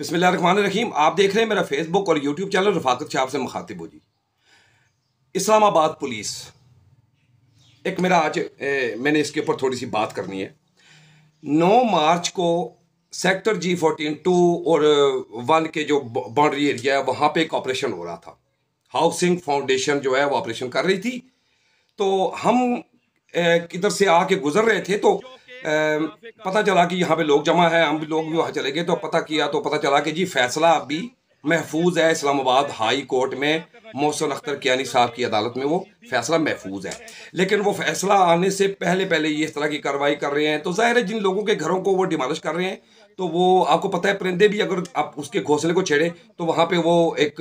बिस्मिल्लाहिर्रहमानिर्रहीम। आप देख रहे हैं मेरा फेसबुक और यूट्यूब चैनल रफाकत शाह से मुखातिब हो जी। इस्लामाबाद पुलिस एक मेरा आज मैंने इसके ऊपर थोड़ी सी बात करनी है। 9 मार्च को सेक्टर G14 2 और 1 के जो बाउंड्री एरिया है वहाँ पे एक ऑपरेशन हो रहा था। हाउसिंग फाउंडेशन जो है वो ऑपरेशन कर रही थी। तो हम किधर से आके गुजर रहे थे तो पता चला कि यहाँ पे लोग जमा है। हम भी लोग भी वहाँ चले गए तो पता किया तो पता चला कि जी फैसला अभी महफूज है इस्लामाबाद हाई कोर्ट में। मोहसिन अख्तर कियानी साहब की अदालत में वो फैसला महफूज है, लेकिन वो फैसला आने से पहले पहले ये इस तरह की कार्रवाई कर रहे हैं। तो जाहिर है जिन लोगों के घरों को वो डिमॉलिश कर रहे हैं तो वो आपको पता है परिंदे भी अगर आप उसके घोंसले को छेड़े तो वहाँ पे वो एक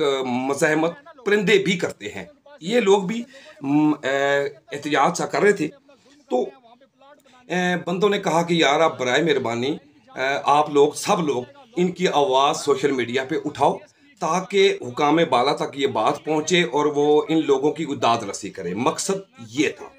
मज़ाहमत परिंदे भी करते हैं। ये लोग भी एहतियात सा कर रहे थे। तो बंदों ने कहा कि यार आप बराए मेहरबानी आप लोग सब लोग इनकी आवाज़ सोशल मीडिया पे उठाओ ताकि हुकाम बाला तक ये बात पहुँचे और वो इन लोगों की दाद रसी करे। मकसद ये था।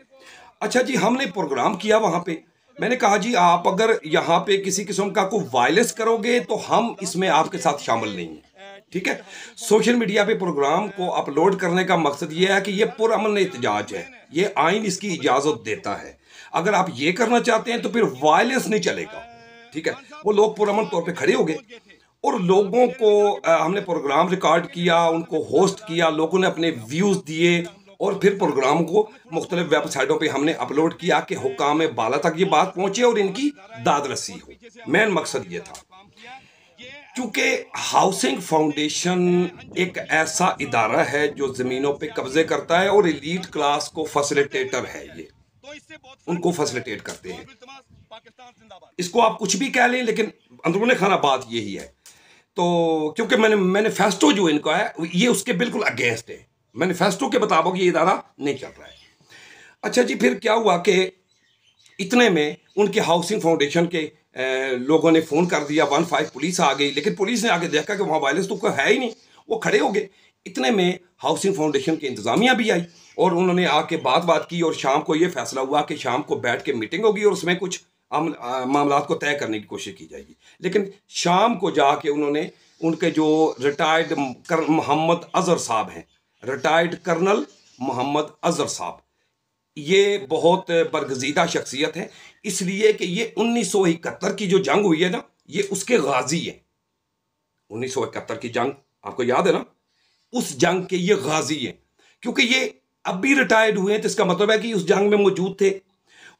अच्छा जी, हमने प्रोग्राम किया वहाँ पे। मैंने कहा जी आप अगर यहाँ पे किसी किस्म का कोई वायलेंस करोगे तो हम इसमें आपके साथ शामिल नहीं हैं, ठीक है। सोशल मीडिया पे प्रोग्राम को अपलोड करने का मकसद ये है कि ये पुरअमन एहतजाज है, ये आइन इसकी इजाज़त देता है। अगर आप ये करना चाहते हैं तो फिर वायलेंस नहीं चलेगा, ठीक है। वो लोग पुरअमन तौर पे खड़े हो गए और लोगों को हमने प्रोग्राम रिकॉर्ड किया, उनको होस्ट किया, लोगों ने अपने व्यूज़ दिए और फिर प्रोग्राम को मुख्तलिफ वेबसाइटों पे हमने अपलोड किया कि हुकाम बाला तक ये बात पहुंचे और इनकी दाद रसी हो। मेन मकसद ये था क्योंकि हाउसिंग फाउंडेशन एक ऐसा इदारा है जो ज़मीनों पे कब्जे करता है और एलीट क्लास को फैसिलिटेटर है। ये उनको फैसिलिटेट करते हैं। इसको आप कुछ भी कह लें लेकिन अंदरूनी खाना बात यही है। तो क्योंकि मैनिफेस्टो जो इनका है ये उसके बिल्कुल अगेंस्ट है। मैनिफेस्टो के मुताबिक ये इदारा नहीं चल रहा है। अच्छा जी, फिर क्या हुआ कि इतने में उनके हाउसिंग फाउंडेशन के लोगों ने फ़ोन कर दिया, 15 पुलिस आ गई। लेकिन पुलिस ने आगे देखा कि वहाँ वायलेंस तो कोई है ही नहीं, वो खड़े हो गए। इतने में हाउसिंग फाउंडेशन की इंतज़ामिया भी आई और उन्होंने आके बात की और शाम को ये फैसला हुआ कि शाम को बैठ के मीटिंग होगी और उसमें कुछ मामला को तय करने की कोशिश की जाएगी। लेकिन शाम को जाके उन्होंने उनके जो रिटायर्ड मोहम्मद अजहर साहब हैं, रिटायर्ड कर्नल मोहम्मद अजहर साहब, ये बहुत बरगजीदा शख्सियत है इसलिए कि ये 1971 की जो जंग हुई है ना, ये उसके गाजी हैं। 1971 की जंग आपको याद है ना, उस जंग के ये गाजी हैं। क्योंकि ये अब भी रिटायर्ड हुए हैं तो इसका मतलब है कि उस जंग में मौजूद थे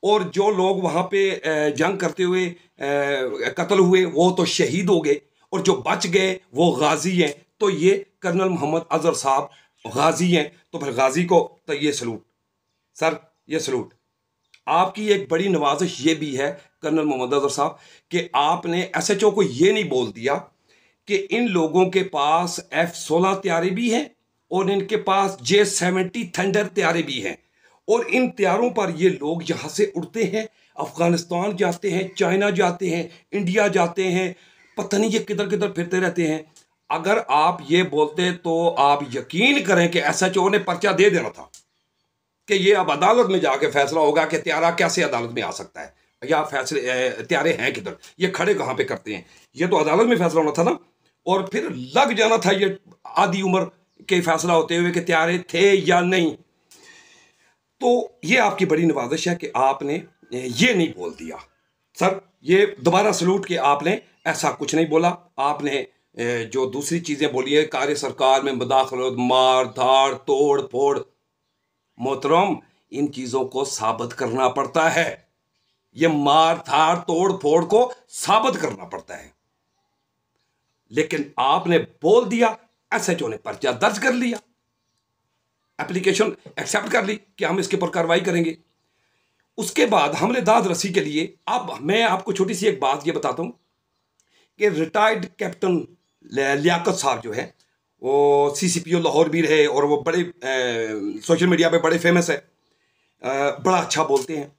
और जो लोग वहाँ पे जंग करते हुए कत्ल हुए वो तो शहीद हो गए और जो बच गए वो गाजी हैं। तो ये कर्नल मोहम्मद अजहर साहब गाजी हैं। तो फिर गाजी को तो ये सलूट सर, ये सलूट। आपकी एक बड़ी नवाजिश ये भी है कर्नल मोहम्मद अजहर साहब कि आपने SHO को ये नहीं बोल दिया कि इन लोगों के पास F-16 तैयारी भी हैं और इनके पास J-70 थंडर तैयारी भी हैं और इन तैयारों पर ये लोग यहाँ से उड़ते हैं, अफगानिस्तान जाते हैं, चाइना जाते हैं, इंडिया जाते हैं, पता नहीं ये किधर किधर फिरते रहते हैं। अगर आप ये बोलते तो आप यकीन करें कि SHO ने पर्चा दे देना था कि ये अब अदालत में जाके फैसला होगा कि त्यारा कैसे अदालत में आ सकता है या फैसले त्यारे हैं किधर, ये खड़े कहाँ पे करते हैं। ये तो अदालत में फैसला होना था ना और फिर लग जाना था ये आधी उम्र के फैसला होते हुए कि त्यारे थे या नहीं। तो ये आपकी बड़ी नवाजिश है कि आपने ये नहीं बोल दिया सर। ये दोबारा सलूट कि आपने ऐसा कुछ नहीं बोला। आपने जो दूसरी चीज़ें बोली है, कार्य सरकार में मुदाखलत, मार धाड़, तोड़ फोड़, मोहतरम इन चीजों को साबित करना पड़ता है। ये मार धाड़ तोड़ फोड़ को साबित करना पड़ता है। लेकिन आपने बोल दिया, SHO ने पर्चा दर्ज कर लिया, एप्लीकेशन एक्सेप्ट कर ली कि हम इसके ऊपर कार्रवाई करेंगे। उसके बाद हमने दाद रसी के लिए, अब मैं आपको छोटी सी एक बात ये बताता हूं कि रिटायर्ड कैप्टन लियाकत साहब जो है वो CCPO लाहौर भी रहे और वो बड़े सोशल मीडिया पे बड़े फेमस है, बड़ा अच्छा बोलते हैं।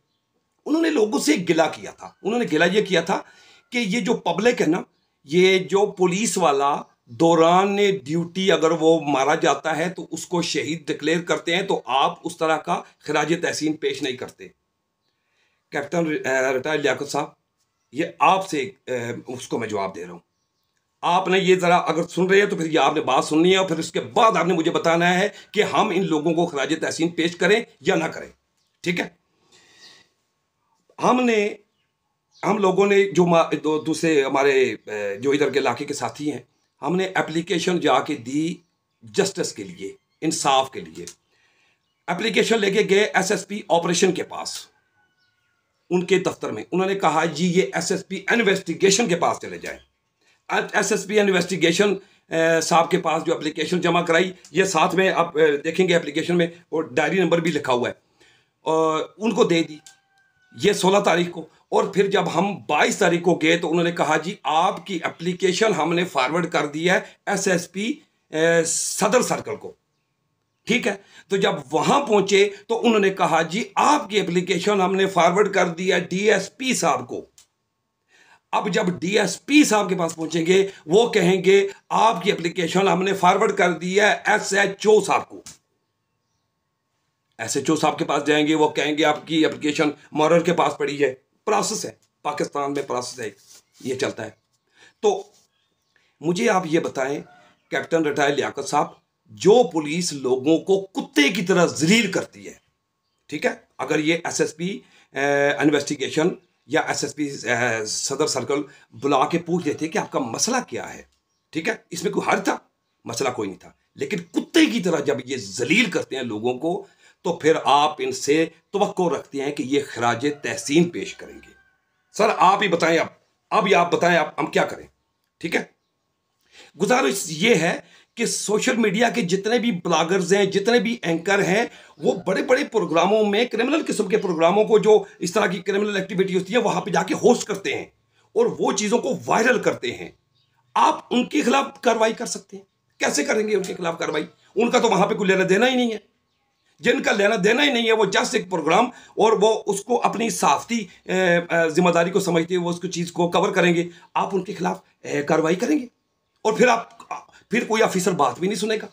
उन्होंने लोगों से गिला किया था। उन्होंने गिला ये किया था कि ये जो पब्लिक है ना, ये जो पुलिस वाला दौरान ड्यूटी अगर वो मारा जाता है तो उसको शहीद डिक्लेयर करते हैं, तो आप उस तरह का खराज तहसीन पेश नहीं करते। कैप्टन रिटायर्ड लियाकत साहब, ये आपसे उसको मैं जवाब दे रहा हूँ। आपने ये ज़रा अगर सुन रहे हैं तो फिर ये आपने बात सुननी है और फिर उसके बाद आपने मुझे बताना है कि हम इन लोगों को खराज तहसीन पेश करें या ना करें। ठीक है, हमने हम लोगों ने जो दूसरे हमारे जो इधर के इलाके के साथी हैं, हमने एप्लीकेशन जाके दी जस्टिस के लिए, इंसाफ के लिए। एप्लीकेशन लेके गए एसएसपी ऑपरेशन के पास, उनके दफ्तर में। उन्होंने कहा जी ये एसएसपी इन्वेस्टिगेशन के पास चले जाएं। एसएसपी इन्वेस्टिगेशन साहब के पास जो एप्लीकेशन जमा कराई, ये साथ में आप देखेंगे एप्लीकेशन में और डायरी नंबर भी लिखा हुआ है, और उनको दे दी ये 16 तारीख को। और फिर जब हम 22 तारीख को गए तो उन्होंने कहा जी आपकी एप्लीकेशन हमने फॉरवर्ड कर दी है एसएसपी सदर सर्कल को। ठीक है, तो जब वहां पहुंचे तो उन्होंने कहा जी आपकी एप्लीकेशन हमने फॉरवर्ड कर दी है डीएसपी साहब को। अब जब डीएसपी साहब के पास पहुंचेंगे वो कहेंगे आपकी एप्लीकेशन हमने फॉरवर्ड कर दी है एसएचओ साहब को। एसएचओ साहब के पास जाएंगे, वो कहेंगे आपकी एप्लीकेशन मॉरर के पास पड़ी है। प्रोसेस है, पाकिस्तान में प्रोसेस है, ये चलता है। तो मुझे आप ये बताएं कैप्टन रिटायर लियाकत साहब, जो पुलिस लोगों को कुत्ते की तरह जलील करती है, ठीक है, अगर ये एसएसपी इन्वेस्टिगेशन या एसएसपी सदर सर्कल बुला के पूछ लेते कि आपका मसला क्या है, ठीक है, इसमें कोई हर्ज था? मसला कोई नहीं था। लेकिन कुत्ते की तरह जब ये जलील करते हैं लोगों को, तो फिर आप इनसे तवक्को रखते हैं कि ये खराज तहसीन पेश करेंगे। सर आप ही बताएं, अब आप बताएं, आप हम क्या करें? ठीक है, गुजारिश ये है कि सोशल मीडिया के जितने भी ब्लॉगर्स हैं, जितने भी एंकर हैं, वो बड़े बड़े प्रोग्रामों में, क्रिमिनल किस्म के प्रोग्रामों को, जो इस तरह की क्रिमिनल एक्टिविटी होती है, वहां पे जाके होस्ट करते हैं और वो चीजों को वायरल करते हैं। आप उनके खिलाफ कार्रवाई कर सकते हैं। कैसे करेंगे उनके खिलाफ कार्रवाई? उनका तो वहां पर कोई लेना देना ही नहीं है। जिनका लेना देना ही नहीं है, वो जस्ट एक प्रोग्राम, और वो उसको अपनी साफ्ती जिम्मेदारी को समझते हुए वो उसको चीज को कवर करेंगे। आप उनके खिलाफ कार्रवाई करेंगे और फिर कोई ऑफिसर बात भी नहीं सुनेगा।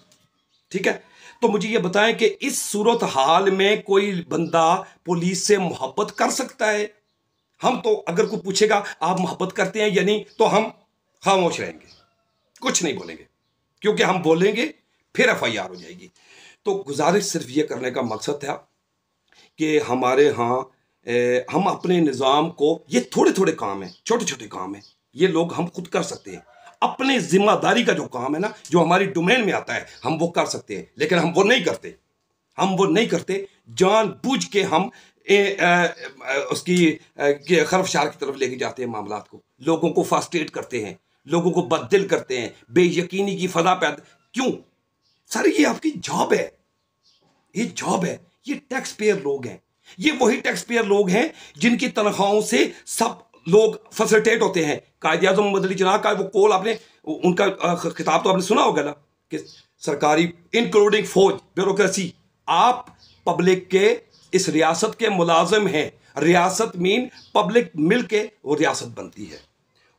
ठीक है, तो मुझे ये बताएं कि इस सूरत हाल में कोई बंदा पुलिस से मोहब्बत कर सकता है? हम तो, अगर कोई पूछेगा आप मोहब्बत करते हैं या नहीं, तो हम खामोश रहेंगे, कुछ नहीं बोलेंगे, क्योंकि हम बोलेंगे फिर एफआईआर हो जाएगी। तो गुजारिश सिर्फ ये करने का मकसद था कि हमारे यहाँ हम अपने निज़ाम को, ये थोड़े थोड़े काम हैं, छोटे छोटे काम हैं, ये लोग हम खुद कर सकते हैं। अपने जिम्मेदारी का जो काम है ना, जो हमारी डोमेन में आता है, हम वो कर सकते हैं, लेकिन हम वो नहीं करते। हम वो नहीं करते, जानबूझ के हम उसकी खरफशार की तरफ लेके जाते हैं मामलात को, लोगों को फ्रस्ट्रेट करते हैं, लोगों को बददिल करते हैं, बेयकीनी की फजा पैदा। क्यों सर? ये आपकी जॉब है, ये जॉब है। ये टैक्स पेयर लोग हैं, ये वही टैक्स पेयर लोग हैं जिनकी तनख्वाहों से सब लोग फैसिलिटेट होते हैं। कायदे आज़म मोहम्मद अली जिन्नाह का वो कॉल आपने, उनका खिताब तो आपने सुना होगा ना, कि सरकारी इंक्लूडिंग फौज, ब्यूरोक्रेसी, आप पब्लिक के इस रियासत के मुलाजिम हैं। रियासत मीन पब्लिक मिल के वो रियासत बनती है।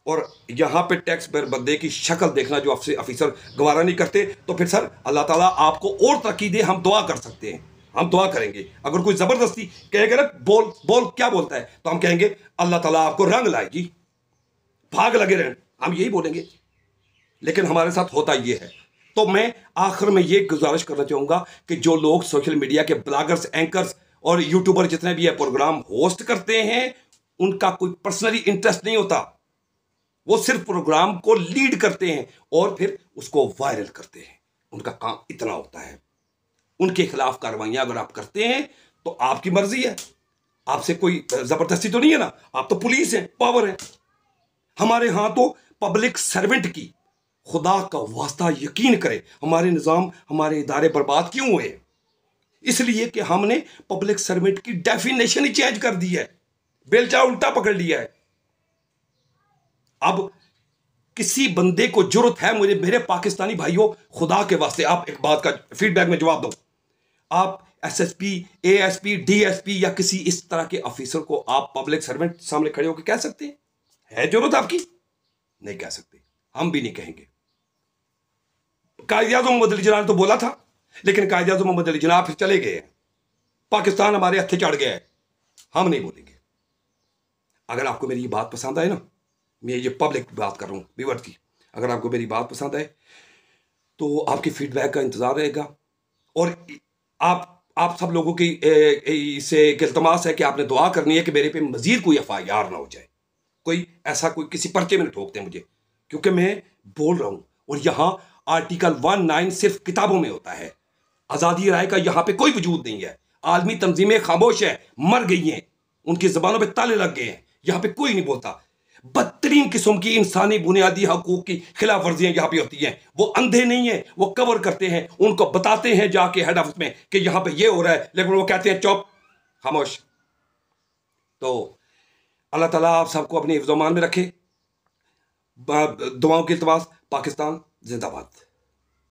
और यहाँ पे टैक्स पेयर बंदे की शक्ल देखना जो आपसे ऑफिसर गवारा नहीं करते, तो फिर सर अल्लाह ताला आपको और तरक्की दे, हम दुआ कर सकते हैं, हम दुआ करेंगे। अगर कोई ज़बरदस्ती कहेगा ना बोल बोल क्या बोलता है, तो हम कहेंगे अल्लाह ताला आपको रंग लाएगी, भाग लगे रहें, हम यही बोलेंगे। लेकिन हमारे साथ होता ये है। तो मैं आखिर में ये गुजारिश करना चाहूँगा कि जो लोग सोशल मीडिया के ब्लॉगर्स, एंकर्स और यूट्यूबर जितने भी है प्रोग्राम होस्ट करते हैं, उनका कोई पर्सनली इंटरेस्ट नहीं होता, वो सिर्फ प्रोग्राम को लीड करते हैं और फिर उसको वायरल करते हैं। उनका काम इतना होता है। उनके खिलाफ कार्रवाइयां अगर आप करते हैं तो आपकी मर्जी है, आपसे कोई जबरदस्ती तो नहीं है ना, आप तो पुलिस है, पावर है। हमारे यहां तो पब्लिक सर्वेंट की, खुदा का वास्ता यकीन करे, हमारे निजाम, हमारे इदारे बर्बाद क्यों हुए? इसलिए कि हमने पब्लिक सर्वेंट की डेफिनेशन ही चेंज कर दी है, बेलचा उल्टा पकड़ लिया है। अब किसी बंदे को जरूरत है, मुझे, मेरे पाकिस्तानी भाइयों, खुदा के वास्ते आप एक बात का फीडबैक में जवाब दो। आप एसएसपी, एएसपी, डीएसपी या किसी इस तरह के ऑफिसर को आप पब्लिक सर्वेंट सामने खड़े होकर कह सकते हैं? है जरूरत आपकी? नहीं कह सकते, हम भी नहीं कहेंगे। कायदे आज़म मोहम्मद अली जिन्नाह ने तो बोला था, लेकिन कायदे आज़म मोहम्मद अली जिन्नाह फिर चले गए हैं, पाकिस्तान हमारे हत्थे चढ़ गया है, हम नहीं बोलेंगे। अगर आपको मेरी ये बात पसंद आए ना, मैं ये पब्लिक बात कर रहा हूँ व्यूअर्स की, अगर आपको मेरी बात पसंद आए तो आपकी फीडबैक का इंतज़ार रहेगा। और आप सब लोगों की इससे एक इल्तमास है कि आपने दुआ करनी है कि मेरे पे मजीद कोई FIR ना हो जाए, कोई ऐसा कोई किसी पर्चे में न ठोक दे मुझे, क्योंकि मैं बोल रहा हूं। और यहां आर्टिकल 19 सिर्फ किताबों में होता है, आज़ादी राय का यहां पे कोई वजूद नहीं है। आलमी तंजीमें खामोश है, मर गई हैं, उनकी जबानों पे ताले लग गए हैं, यहां पे कोई नहीं बोलता। बदतरीन किस्म की इंसानी बुनियादी हकूक की खिलाफ वर्जियां यहां पे होती हैं। वो अंधे नहीं है, वो कवर करते हैं, उनको बताते हैं जाके हेड ऑफिस में कि यहां पे ये हो रहा है, लेकिन वो कहते हैं चुप, खामोश। तो अल्लाह ताला आप सबको अपनी हिफ्ज़-ओ-मान में रखे। दुआओं की इल्तमास। पाकिस्तान जिंदाबाद।